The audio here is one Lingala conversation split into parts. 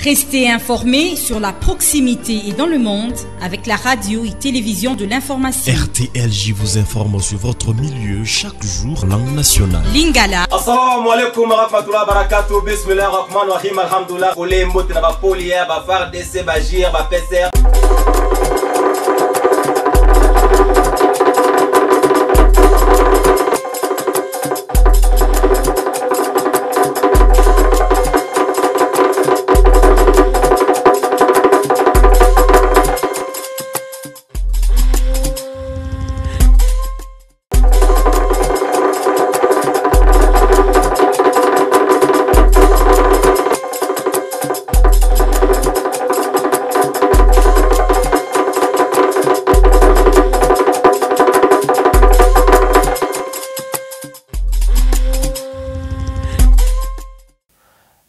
Restez informés sur la proximité et dans le monde avec la radio et télévision de l'information. RTLJ vous informe sur votre milieu chaque jour, langue nationale. Lingala. Assalamu alaikum warahmatullahi wabarakatuh. Bismillah ar-Rahman ar-Rahim. Alhamdulillah. Olé mbote na ba polier, ba FARDC, ba JIR, ba PCR.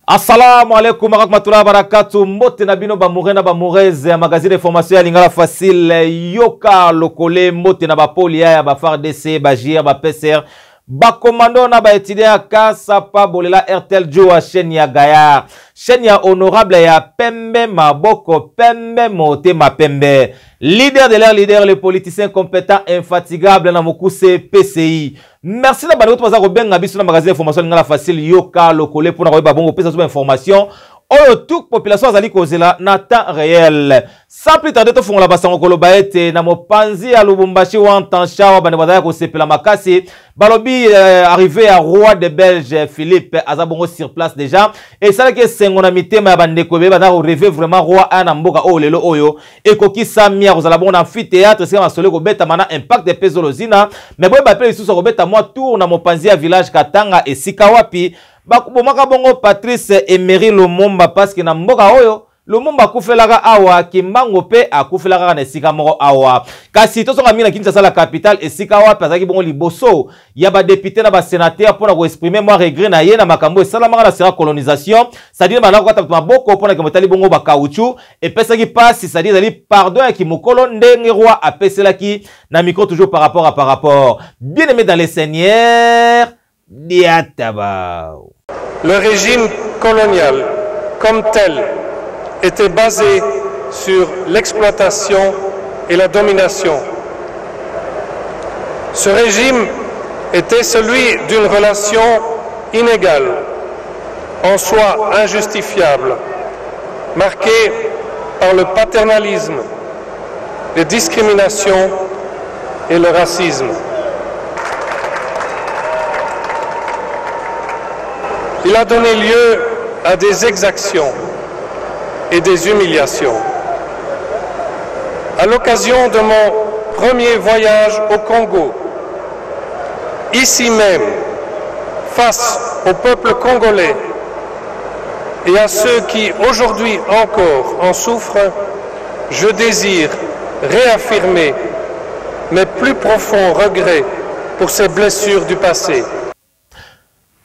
Assalamu alaikum warahmatullahi wabarakatuh. Mbote na bino ba mourena ba moureze ya magazine d'information ya Lingala Facile yoka lokole mbote na ba polia ya ba FARDC ba JIR ba PCR ba commando na ba étudiant kasa pa bolela RTL Joa chaîne ya Gaya chaîne ya honorable ya Pembe Maboko Pembe Motema Pembe leader de leur leader, les politiciens compétents infatigables na mokuse PCI. Merci na bano to za benga biso na magazine d'information Lingala Facile yoka lokole pour na ko ba bongo pesa so information. Oyo toute population azali kozela na temps réel. Sans plus tarder to fongola basango koloba ete na mopanzi ya Lubumbashi wa Ntansha wa bane badaya ko sepela makasi. Balobi arrivé à roi de Belge Philippe Azabongo sur place déjà et ça que sengona mitema ya bandeko be bana rêver vraiment roi ana mboka o lelo oyo ekoki samia kozala bon amphithéâtre c'est ma solo ko beta mana impact de pezolozina mais boy ba pe lisusu ko beta moi tour na mopanzi ya village Katanga et Sikawapi. Bomaka bongo Patrice Emery Lumumba parce que na mboka oyo Lumumba kufelaka awa kimbango pe akufelaka na esika moko awa kasi tosonga mina Kinshasa la capitale esika wapi azaki bongo liboso ya ba député na ba sénateur pour na ko exprimer moi regret na ye na makambo esalamaka na sera colonisation c'est-à-dire bana ko tata maboko pour na ke motali bongo ba caoutchouc et pesaki passe c'est-à-dire ali pardon ya kimokolo ndenge roi apeselaki na micro toujours par rapport bien aimé dans les seigneurs diataba. Le régime colonial, comme tel, était basé sur l'exploitation et la domination. Ce régime était celui d'une relation inégale, en soi injustifiable, marquée par le paternalisme, les discriminations et le racisme. Il a donné lieu à des exactions et des humiliations. À l'occasion de mon premier voyage au Congo, ici même, face au peuple congolais et à ceux qui aujourd'hui encore en souffrent, je désire réaffirmer mes plus profonds regrets pour ces blessures du passé.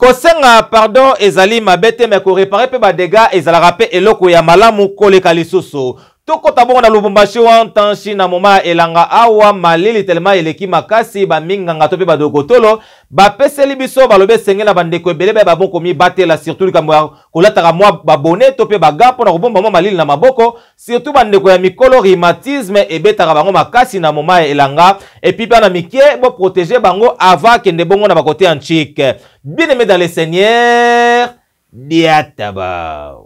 Kosenga pardon ezali mabete me ko réparer pe ba dégâts ezala rapé eloko ya malamu koleka lisusu. Toko tabongo na Lubumbashi wa Ntanshi na moma elanga awa malili telema eleki makasi ba minganga to pe ba dogotolo ba peseli biso balobe senge na bandeko ebele ba bon komi batela surtout likambo kolataka mwa ba bonnet to pe ba gapo na kobomba mwa malili na maboko surtout bandeko ya mikolo rhumatisme ebetaka bango makasi na moma elanga et puis na mikie bo protéger bango avant kende bongo na ba côté antique. Bien aimé dans les seigneurs diataba.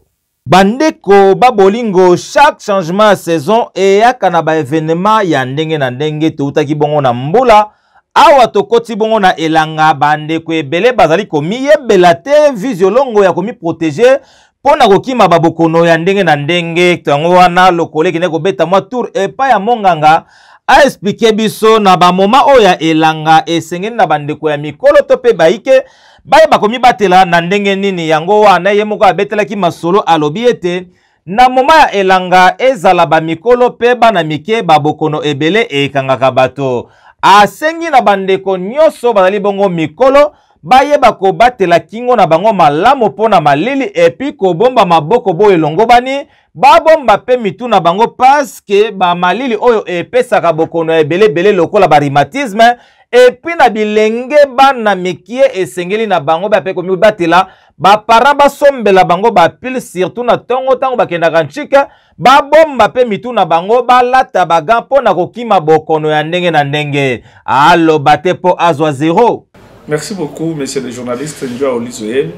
Bandeko babolingo chaque changement de saison et yakana ba événement ya ndenge na ndenge toutaki bongo na mbula awa tokoti bongo na elanga bandeko ebele bazali komi yebela te visiolongo ya komi protéger pona kokima babokono ya ndenge na ndenge tango wana lokole kine ko beta mwa tour epa ya monganga a expliquer biso na ba moma oya elanga esengeni na bandeko ya mikolo to pe baike baye bakomi batela na ndenge nini yango wana ye moko abetelaki masolo alobi ete na moma ya elanga ezala ba mikolo pe bana mike babokono ebele ekangaka bato asengi na bandeko nyonso bazali bongo mikolo baye bako batela kingo na bango malamu pona malili epi ko bomba maboko bo elongo bani babomba pe mitu na bango parce que ba malili oyo epesaka bokono ebele bele lokola ba rhumatisme et puis na bilenge bana mikie esengeli na bango ba pe komi batela ba para ba sombela bango ba pile surtout na tongo tango bakenda kanchika ba bomba pe mitu na bango ba lata baga pona kokima bokono ya ndenge na ndenge alo bate po azwa zéro. Merci beaucoup monsieur le journaliste Njua Olizoyen.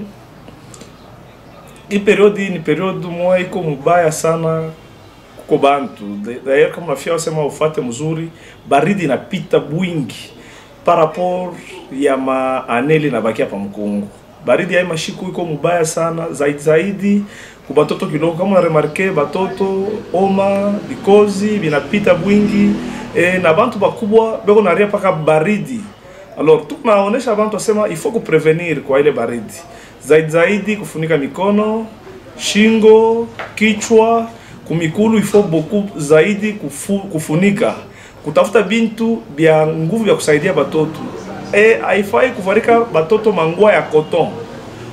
Hii periodi ni periodi moja iko mubaya sana kwa bantu. D'ailleurs kama nafia wasema ufate mzuri, baridi inapita bwingi par rapport ya maaneli na bakia pa mkungu. Baridi ya mashiku iko mubaya sana zaidi kwa batoto kidogo kama na remarke batoto oma bikozi binapita bwingi na bantu bakubwa beko na ria paka baridi. Alors tunaonesha bantu wasema il faut que prévenir kwa ile baridi. Zaidi kufunika mikono, shingo, kichwa, kumikulu ifo beaucoup zaidi kufunika. Kutafuta bintu bya nguvu ya kusaidia batoto. Haifai kuvarika batoto mangua ya coton.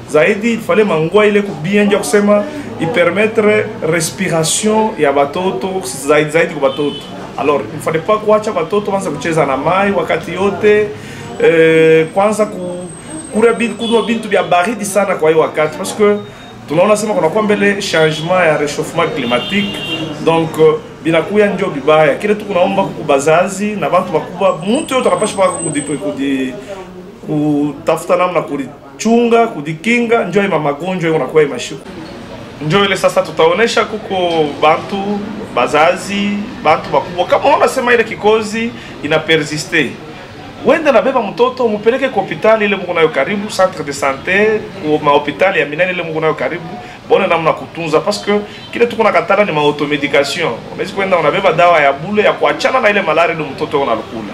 Zaidi ifale mangua ile kubienja kusema ipermettre respiration ya batoto zaidi kwa batoto. Alors il fallait pas kuacha batoto wanza kucheza na mai wakati yote kwanza kunwa bintu bya baridi sana kwa hiyo wakati parce que tunaona sema kuna kwa mbele changement ya réchauffement climatique donc binakuya ndio bibaya kile tu kunaomba kubazazi na bantu bakubwa mtu yote anapaswa kutafuta namna kulichunga kudikinga ndio ima magonjwa yanakuwa imashuku ndio ile sasa tutaonesha kuko bantu bazazi bantu bakubwa kama unaona sema ile kikozi ina persister. Wende na beba mtoto mupeleke kwa hospitali ile mko nayo karibu centre de santé ou ma hospitali ya minani ile mko nayo karibu bone namna kutunza parce que kile tuko nakatala ni ma automedication. Unaweza kwenda unabeba dawa ya bule ya kuachana na ile malaria ile mtoto analukula.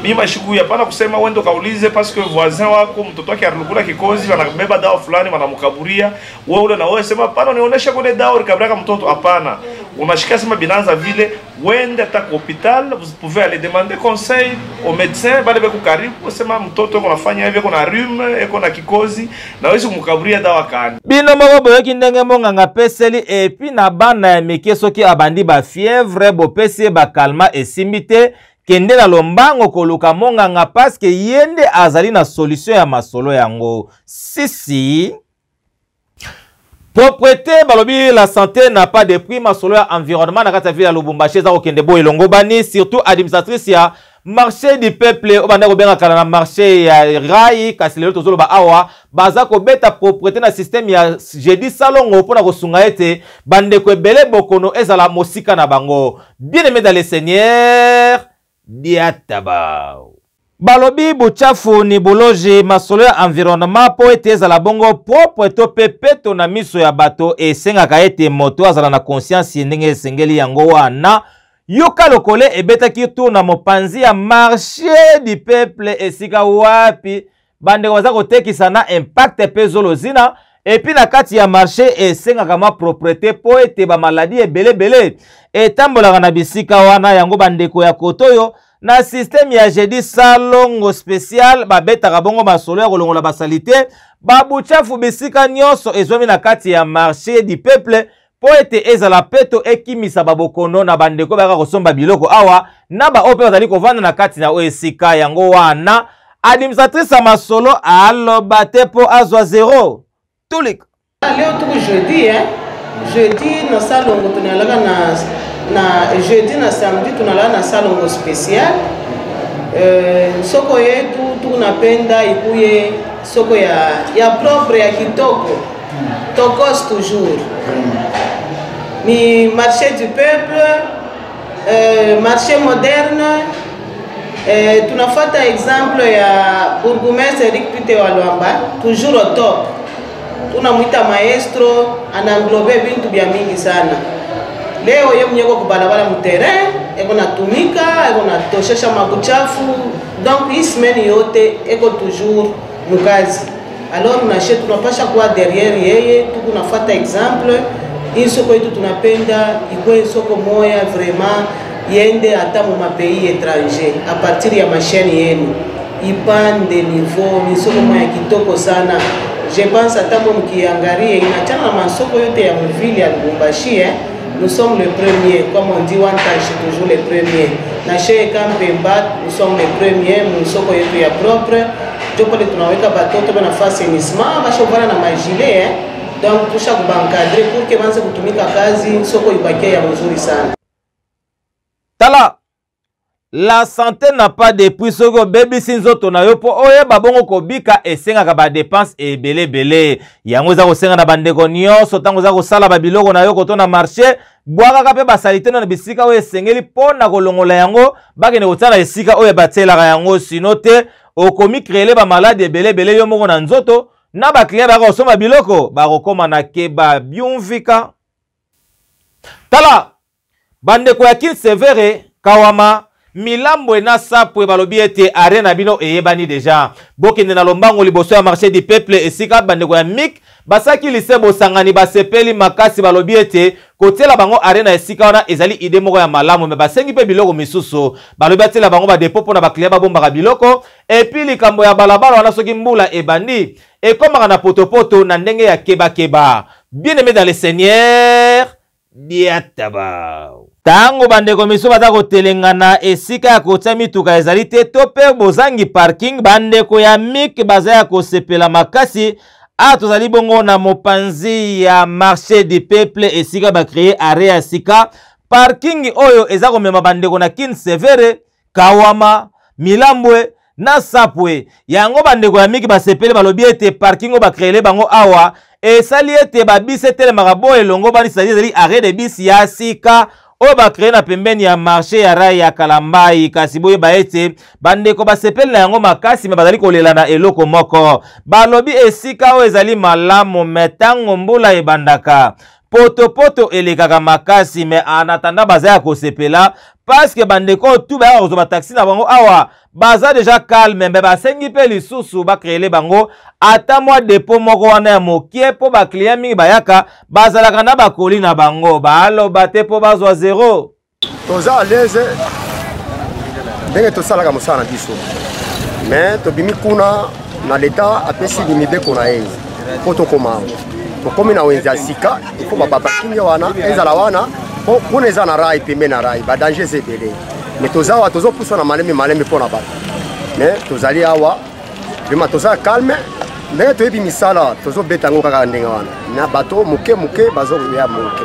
Mimi mashiku hapana kusema wende kaulize parce que voisin wako mtoto wake analukula kikozi wanabeba dawa fulani wanamkaburia wewe ule na wewe sema hapana nionyeshe kule dawa ikabraka mtoto hapana. Unashika sema binanza vile wende hata kwa hospital vous pouvez aller demander conseil au médecin bale beko karibu sema mtoto yuko nafanya hivi kuna rhume yuko na kikozi na wewe kumkaburia dawa kani bino moko boyoki ndenge monganga peseli et puis na bana ya mike soki abandi ba fièvre bo pesi ba calma esimbite kende na lombango koluka monganga parce que yende azali na solution ya masolo yango sisi. Propreté, balobi, la santé n'a pas de prix, ma solo environnement, na kata ville à Lubumbashi, za okendebo elongo bani, surtout administratrice ya marché du peuple, obanda ko benga kala na marché ya rai, kasilelo tozolo ba awa, baza ko beta propreté na système ya jeudi salongo pona ko sunga ete, bande ko ebele bokono ezala mosika na bango. Bien aimé dans le Seigneur, diatabao. Balobi buchafu ni buloji masolo ya environnement po ete ezala bongo propre to pepe to na miso ya bato esengaka ete moto azala na conscience ndenge esengeli yango wana yoka lokole ebetaki tu na mopanzi ya marché du peuple esika wapi bande waza kotekisa na impact pe zolozina epi na kati ya marché esengaka ma propreté po ete ba maladie ebele etambolaka na bisika wana yango bandeko ya kotoyo na système ya jeudi salongo spécial babetaka bongo masolo ya kolongola basalite babuchafu bisika nyonso ezwami na kati ya marché du peuple po ete ezala peto ekimisa babokono na bandeko baka kosomba biloko awa na ba ope bazali kovanda na kati na esika yango wana administratrice ya masolo aloba te po azwa zéro tulika leo tuku jeudi na salongo tunalaka na jeudi na samedi tunalala na salongo spécial soko yetu tunapenda ikuye soko ya propre ya kitoko tokos toujours ni marché du peuple marché moderne tunafata exemple ya bourgmestre Eric Pite Walwamba toujours au top tunamwita maestro ananglobe bintu bya mingi sana. Leo yeye mnyeko kubalabala mterrain eko natumika eko natoshesha mabuchafu donc hii semaine yote eko toujours mukazi. Alors tunapasha kuwa derrière yeye tukunafata exemple hii soko yetu tunapenda ikwe soko moya vraiment yende hata mu mapays étranger à partir ya machine yenu ipande niveau ni soko moya kitoko sana. Je pense hata mkiangalia inachana na masoko yote ya mvili ya Lubumbashi nous sommes les premiers, comme on dit, one touch, toujours les premiers. na chez Kampemba nous sommes les premiers msoko yetu ya propre joko le tunaweka batoto na fasi nisma bashovana na majile donc tusha kubankadre pour que banze kutumika kazi soko ibakie ya mzuri sana. Tala la santé n'a pas de prix soko baby sinzoto na yo po oye babongo kobika esengaka ba dépense ebele bele yango za kosenga na bandeko nyonso tango za kosala ba biloko na yo kotona marché bwaka pe basalite na bisika oyo esengeli pona kolongola yango bakene kotala esika oyo batelaka yango sinote okomi créer ba malade ebele bele yo moko na nzoto na ba client bako soma biloko bakokoma na keba byumvika. Tala bandeko ya kin severe kawama Milambo na sapwe balobi ete arena bino eyebani deja bokende na lombango liboso ya marché du peuple esika bandeko ya mik basaki lise bosangani basepeli makasi balobi ete kotela bango arena esika wana ezali ide moko ya malamu me basengi pe biloko misusu balobi atela bango ba depopo na baklia babombaka biloko epi likambo ya balabala wana soki mbula ebandi ekomaka na potopoto na ndenge ya keba bien aimé dans le Seigneur diataba. Tango bandeko miso baza kotelengana esika ya kotia mituka ezali te to pe bozangi parking bandeko ya mik baza ya kosepela makasi tozali bongo na mopanzi ya marché du peuple esika ba créer area sika parking oyo eza komema bandeko na kin severe kawama milambwe na sapwe yango bandeko ya mik basepele balobi ete parking o ba créer bango awa esali ete babise telemaka bo elongo bani ezali arrêt de bis ya sika oyo ba créer na pembeni ya marché ya rai ya Kalambai kasi boye ba ete bandeko basepeli na yango makasi me bazali kolela na eloko moko balobi esika oyo ezali malamu metango mbula ebandaka poto elekaka makasi me anatanda baza ya kosepela parce que bandeko tout ba kozoba taxi na bango awa baza déjà calme me basengi pe lisusu ba créer bango ata mwa dépôt moko wana ya mokie po ba client mingi bayaka bazalaka na bakoli na bango baloba te po bazwa zéro toza à l'aise ndenge tosalaka mosala na biso mais tobimi kuna na leta apesi limibeko na ye po tokoma tokomi na wenze ya sika ifo babakingi wana ezala wana mpona eza na rai pembe na rai badanger eza ebele me toza awa tozopuswa na maleme mpona bato me tozali awa vraimen toza calme ndenge toyebi misala tozobeta yango kaka ndenge wana na bato moke bazoya moke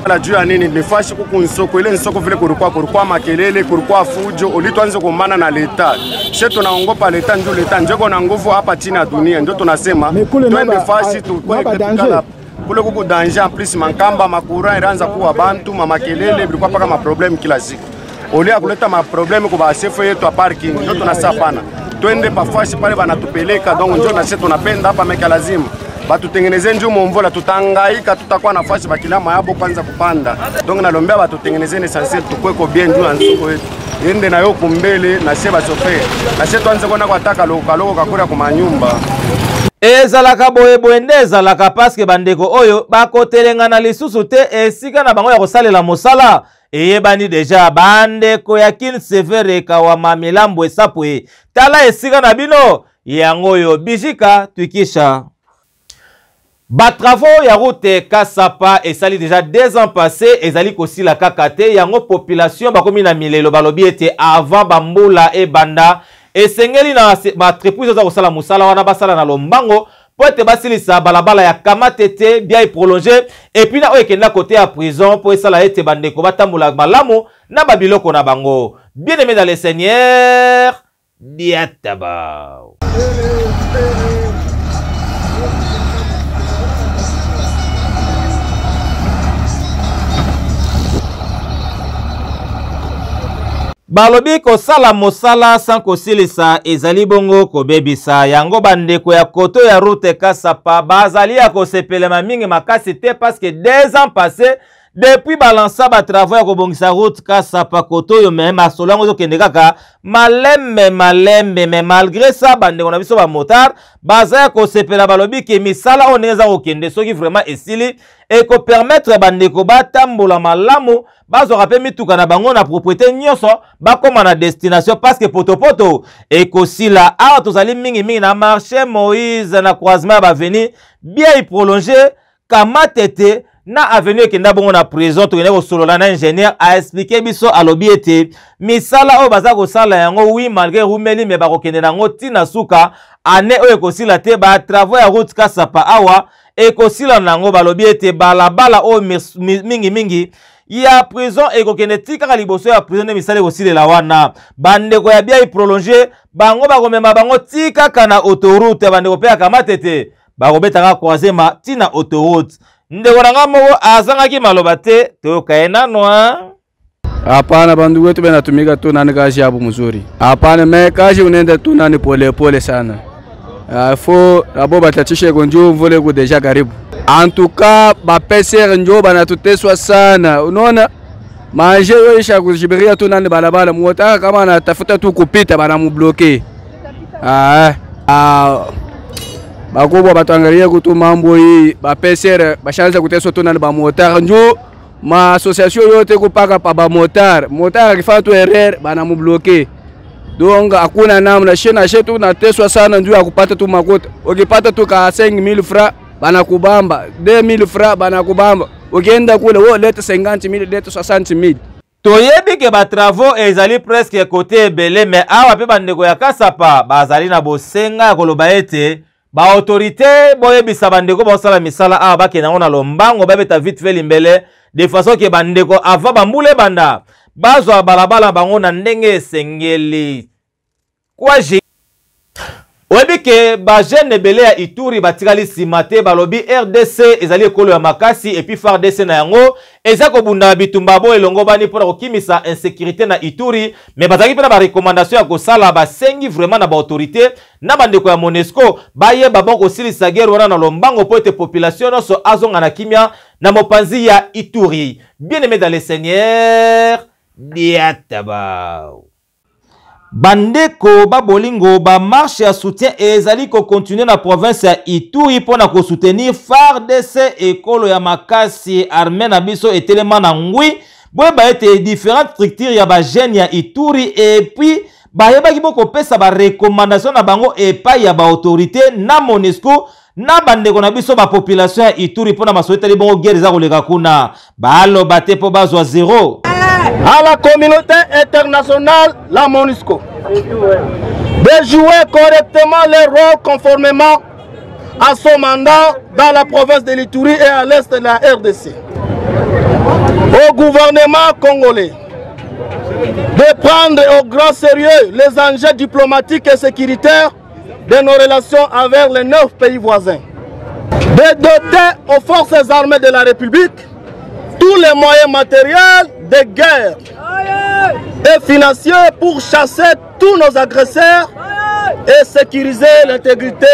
la juu ya nini nifashi kuku nsoko ile nsoko vile kurukwa makelele kurukwa fujo olitwanze kumana na leta sheto naongopa leta ndio leta njeko na nguvu hapa chini ya dunia ndio tunasema twende fasi tukala kule kuku danger en plus mankamba makura iraanza kuwa bantu makelele bilikuwa paka ma problem kila siku olia kuleta ma problem kwa basefu yetu ya parking ndio tunasema pana twende pafashi pale banatupeleka donc ndio na sheto tunapenda hapa meka lazima batutengeneze njumu mvula tutangaika tutakuwa nafasi bakilama yabo kwanza kupanda donc nalombea batutengeneze essentiel tukweko bien ndio ansoko yetu yende na yo kumbele na sheba sofe na shetu anze kona kwa taka loko kakura kwa nyumba ezalaka boye nde ezalaka paske bandeko oyo bakotelengana lisusu te esika na bango ya kosalela mosala eyebani deja bandeko ya kin severe kawama milambo esapwe tala esika na bino yango oyo bijika tukisha. Ba travaux ya route Kasapa esali déjà 2 ans passés ezali kosi la kakate yango population bakomi na milelo balobi ete avant bambula e banda esengeli na ba trepouille za kosala musala wana basala na lombango po ete basilisa balabala ya kamatete bien prolonger et puis na oyekenda côté ya prison po esala ete bandeko batambula malamu na babiloko na bango bien aimé dans le Seigneur diataba. Balobi kosala mosala sans kosilisa ezali bongo kobebisa yango bandeko ya koto ya route Kasapa bazali ya kosepelema mingi makasi te parce que 2 ans passés depuis balansa ba travaux ya kobongisa route Kasapa koto yo même asolango zo kende kaka malembe mais malgré ça bandeko na biso ba motard bazaya kosepela balobi ke misala oneza kokende soki vraiment esili et ko permettre bandeko batambola malamu bazora pe mituka na bango na propriété nyonso bakoma na destination parce que potopoto ekosila awa tozali mingi na marché Moïse na croisement ba veni bien prolonger kamatete na avenue kenda bongo na prison to kende ko solola na ingénieur a expliquer biso alobi ete misala o baza ko sala yango oui malgré rumeli me ba ko kende nango tina suka ane o ekosila te ba travaux ya route Kasapa awa ekosila nango balobi ete balabala o mingi ya prison ekokende tika liboso ya prison misala ekosilela wana bandeko ya bia prolonger bango bakomema bango tika kana autoroute bandeko pe akamatete bakobetaka croisema tina autoroute ndeko nanga moko azangaki maloba te toyokaye nano. Hapana, bandu wetu benatumika tu nani kazi yabo mzuri. Hapana, me kazi unaenda tu nani pole pole sana. Fo abo batachishe konjo mvole ku deja karibu. En tout cas, ba PCR njo banatuteswa sana. Unaona? Manje yo isha kujibiria tu nani balabala mwota kama anatafuta tu kupita bana mbloke. Bakubwa batuangalia kutu mambo hii ba PCR bashaanza kuteswa tu nani ba mwota njo ma association yote kupaka pa ba motar akifanya tu erreur bana mbloke. Donc hakuna namna shena shetu nateswa sana njoo ya kupata tu makuta. Ukipata tu ka 5000 francs bana kubamba, 2000 francs bana kubamba. Ukienda kule wo leta 50000 leta 60000. Toyebi ke ba travaux ezali presque côté ebele mais awa pe bandeko ya Kasapa bazali na bosenga koloba ete ba autorité boyebisa bandeko bosala misala awa bakena na lombango babeta vite fait limbele de façon que bandeko ava bambule banda bazwa balabala bango na ndenge esengeli kwa je oyebi ke ba jeune ebele ya Ituri batikali simate balobi RDC ezali ekolo ya makasi et puis FARDC na yango eza kobunda bitumba bo elongo bani mpona kokimisa insécurité na Ituri mais bazaki pe na ba recommandation ya kosala basengi vraiment na ba autorité na bandeko ya MONUSCO bayeba bon kosilisa guerre wana na lombango po ete population nyonso azonga na kimia na mopanzi ya Ituri. Bien aimé dans le Seigneur diataba bandeko babolingo ba marche ya soutien ezali ko continuer na province ya Ituri pona ko soutenir FARDC ekolo ya makasi armée na biso etelema na ngwi boye ba ete différentes structures ya ba jeune ya Ituri et puis ba yebaki boko pesa ba recommandation na bango epai ya ba autorité na MONUSCO na bandeko na biso ba population ya Ituri pona masoeta li bongo guerre za koleka kuna balo bate po bazwa zéro. À la communauté internationale, la MONUSCO, de jouer correctement leur rôle conformément à son mandat dans la province de l'Ituri et à l'est de la RDC. Au gouvernement congolais de prendre au grand sérieux les enjeux diplomatiques et sécuritaires de nos relations avec les 9 pays voisins. De doter aux forces armées de la République tous les moyens matériels de guerre et financiers pour chasser tous nos agresseurs et sécuriser l'intégrité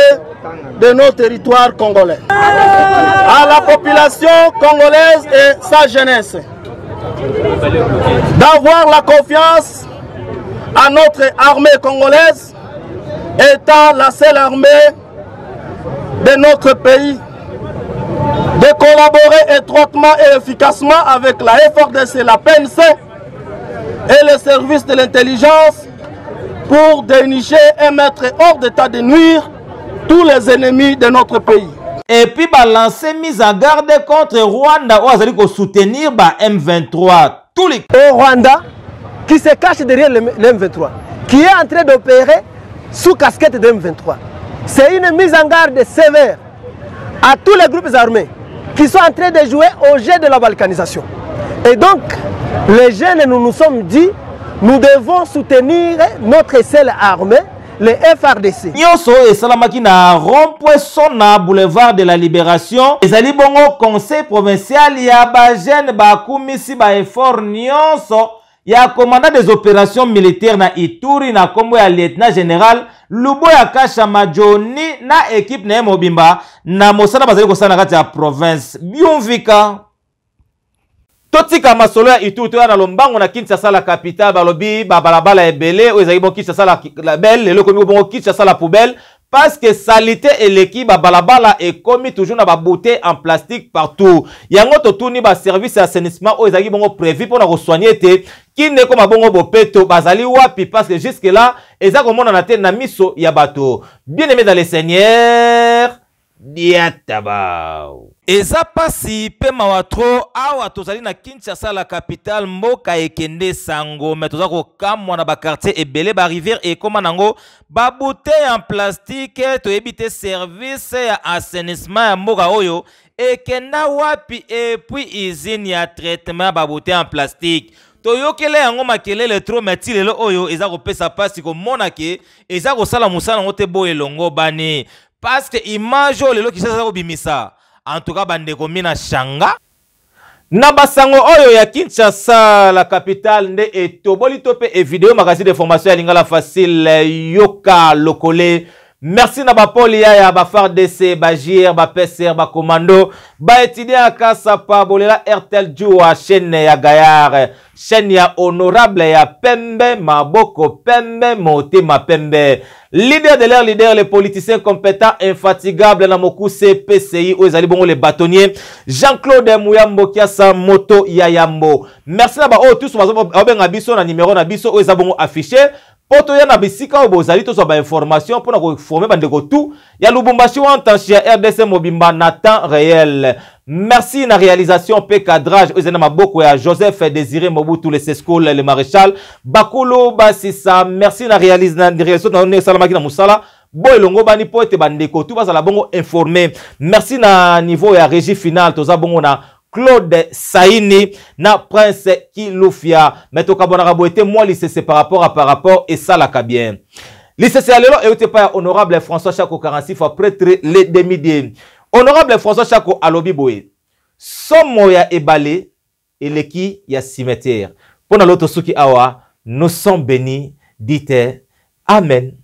de nos territoires congolais. À la population congolaise et sa jeunesse, d'avoir la confiance à notre armée congolaise, étant la seule armée de notre pays, de collaborer étroitement et efficacement avec la FARDC, la PNC et les services de l'intelligence pour dénicher et mettre hors d'état de nuire tous les ennemis de notre pays. Et puis balancer mise en garde contre Rwanda où azali ko soutenir ba M23 tous les au Rwanda qui se cache derrière le M23 qui est en train d'opérer sous casquette de M23. C'est une mise en garde sévère à tous les groupes armés qui sont en train de jouer au jeu de la balkanisation. Et donc, les jeunes, nous nous sommes dit, nous devons soutenir notre seule armée, les FARDC. Nyonso esalamaki na rond-point Sona boulevard de la Libération. Ezali bongo conseil provincial ya ba jeune ba kumisi ba effort nyonso ya commandant des opérations militaires na Ituri na kombo ya lieutenant général Luboya Kasha Majoni na équipe na Mobimba na mosala bazali kosala kati ya province Biumvika. Totika masolo ya Ituri to na lombango na Kinshasa la capitale balobi ba balabala ebele o ezali bon Kinshasa la belle le komi bon Kinshasa la poubelle parce que salité et l'équipe ba balabala est commis toujours na ba bouteilles en plastique partout. Yango to tuni ba service d'assainissement o ezali bongo prévu pour na soigner te qui ne comme bongo bopeto bazali wapi parce que jusque là eza komona na te na miso ya bato. Bien aimé dans le Seigneur diataba. eza pasi pe mawatro awa tozali na Kinshasa la capitale mboka ekende sango mais toza ko kamwa na ba quartier ebele ba rivière et comme nango ba bouteille en plastique to ebite service ya assainissement ya mboka oyo ekenda wapi et puis usine ya traitement ba bouteille en plastique toyokele yango makelele trop meti lelo oyo eza ko pesa pasi ko monake eza ko sala musala ngote boye longo bani parce que image lelo Kinshasa ko bimisa. En tout cas, bandeko mina shanga. Na basango oyo ya Kinshasa, la capitale nde etoboli tope e vidéo magazine de formation ya lingala facile yoka lokole. Merci na ba poli ya ba FARDC, ba JR, ba PCR, ba commando, ba étudiant kasa pa bolela RTL Jua chaîne ya Gayar, chaîne ya honorable ya Pembe, Maboko Pembe, Motema Pembe. Leader de l'air, leader, les politiciens compétents, infatigables, na moku CPCI, Oezali Bongo, les bâtonniers, Jean-Claude Mouyambo, Kiasa Moto Yayambo. Merci na ba oh tous, oben abiso na numéro na biso, Oezali Bongo affiché. Poto ya na bisika o bozali to so ba information pour na ko former bandeko tout ya Lubumbashi en temps chez RDC Mobimba na temps réel. Merci na réalisation pe cadrage Oezana maboko ya Joseph Désiré Mobutu le Sescool le maréchal Bakolo Basisa. Merci na réalisation na salamaki na musala boy longo bani po ete bandeko tout bazala bongo informé. Merci na niveau ya régie finale toza bongo na Claude Saini na Prince Kilufia. Mais to kabona raboete moi lycée par rapport et ça la bien. Lycée alelo et te pas honorable François Chako 46 fois prêtre les demi-dié. Honorable François Chako alobi boye. Somo ya ebale eleki ya cimetière. Pona loto suki awa nous sommes bénis. Dites Amen.